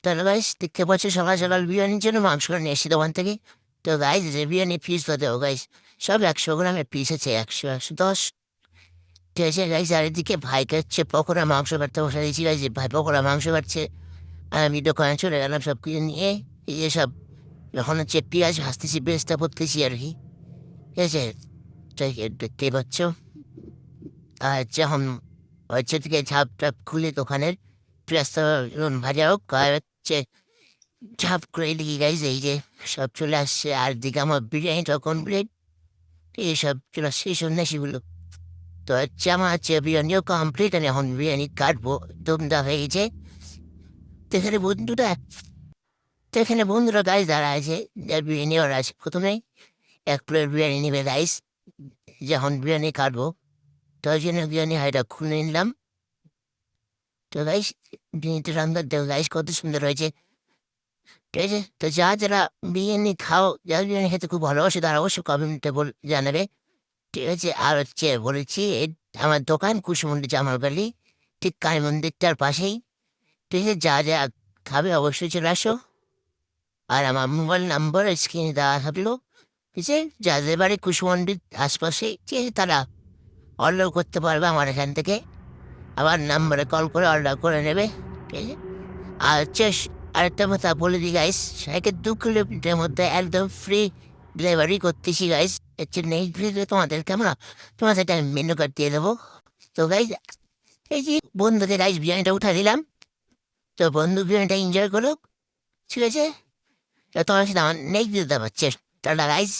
তাহলে গাইস দেখতে পাচ্ছ সকাল সকাল বিরিয়ানির জন্য মাংসটা নিয়ে এসেছি দোকান থেকে। তো গাইস যে বিরিয়ানি পিসটা দেবো গাইস, সব 100 গ্রামের পিস আছে, 100, 110। ঠিক আছে গাইস, আর এদিকে ভাইকে হচ্ছে পকোড়া মাংস কাটতে বসে দিয়েছি গাইস, ভাই পকোড়া মাংস কাটছে। আর আমি দোকানে চলে গেলাম সব কিছু নিয়ে। এই যে সব এখন হচ্ছে পেঁয়াজ ভাজতেছি, বেস্তা করতেছি আর কি। ঠিক আছে, তাই দেখতে পাচ্ছ। আর যখন হচ্ছে থেকে ঝাপ টাপ খুলে দোকানের পেঁয়াজটা ভাজা হোক, আর হচ্ছে ঝাপ করে এদিকে গাইজ এই যে সব চলে আসছে। আর দিকে আমার বিরিয়ানিটা কমপ্লিট, এইসব চলে আসছে এইসব নেশিগুলো। তো হচ্ছে আমার হচ্ছে বিরিয়ানিও কমপ্লিট, আমি এখন বিরিয়ানি কাটবো, দমটা হয়ে গেছে। তো এখানে বন্ধুটা তো এখানে বন্ধুরা গাইজ দাঁড়া আছে, যার বিরিয়ানি ওরা আছে। প্রথমেই 1 প্লেট বিরিয়ানি নেবে রাইস, যখন বিরিয়ানি কাটবো তো ওই জন্য বিরিয়ানি হাইটা খুলে নিলাম। তো গাইস বিরিয়ানিটা রান্নার দেখো গাইস কত সুন্দর হয়েছে। ঠিক আছে, তো যারা বিরিয়ানি খাও, যারা বিরিয়ানি খেতে খুব ভালোবাসে তারা অবশ্যই কমেন্টে জানাবে। ঠিক আছে, আর হচ্ছে বলেছি আমার দোকান কুশমন্ডি জামাল গালি, ঠিক কালী মন্দিরটার পাশেই। ঠিক আছে, যা খাবে অবশ্যই চলে আসো। আর আমার মোবাইল নাম্বার স্ক্রিনে দেওয়া থাকলো। ঠিক আছে, যাদের বাড়ি কুশমন্ডির আশপাশে, ঠিক আছে, তারা অর্ডার করতে পারবে আমার এখান থেকে। আমার নাম্বারে কল করে অর্ডার করে নেবে। ঠিক আছে, আর হচ্ছে আরেকটা কথা বলে দিই গাইস, সাইকেল 2 কিলোমিটারের মধ্যে একদম ফ্রি ডেলিভারি করতেছি গাইস। হচ্ছে নেক্সট ভিডিও তোমাদের কেমন, তোমাদের একটা আমি মেনু কার্ড দিয়ে দেবো। তো গাইস এই যে বন্ধুদের গাইস বিরিয়ানিটা উঠা দিলাম, তো বন্ধু বিরিয়ানিটা এনজয় করুক। ঠিক আছে, তো তোমার সাথে আমার নেক্সট ভিডিওতে পাচ্ছে। Tata guys.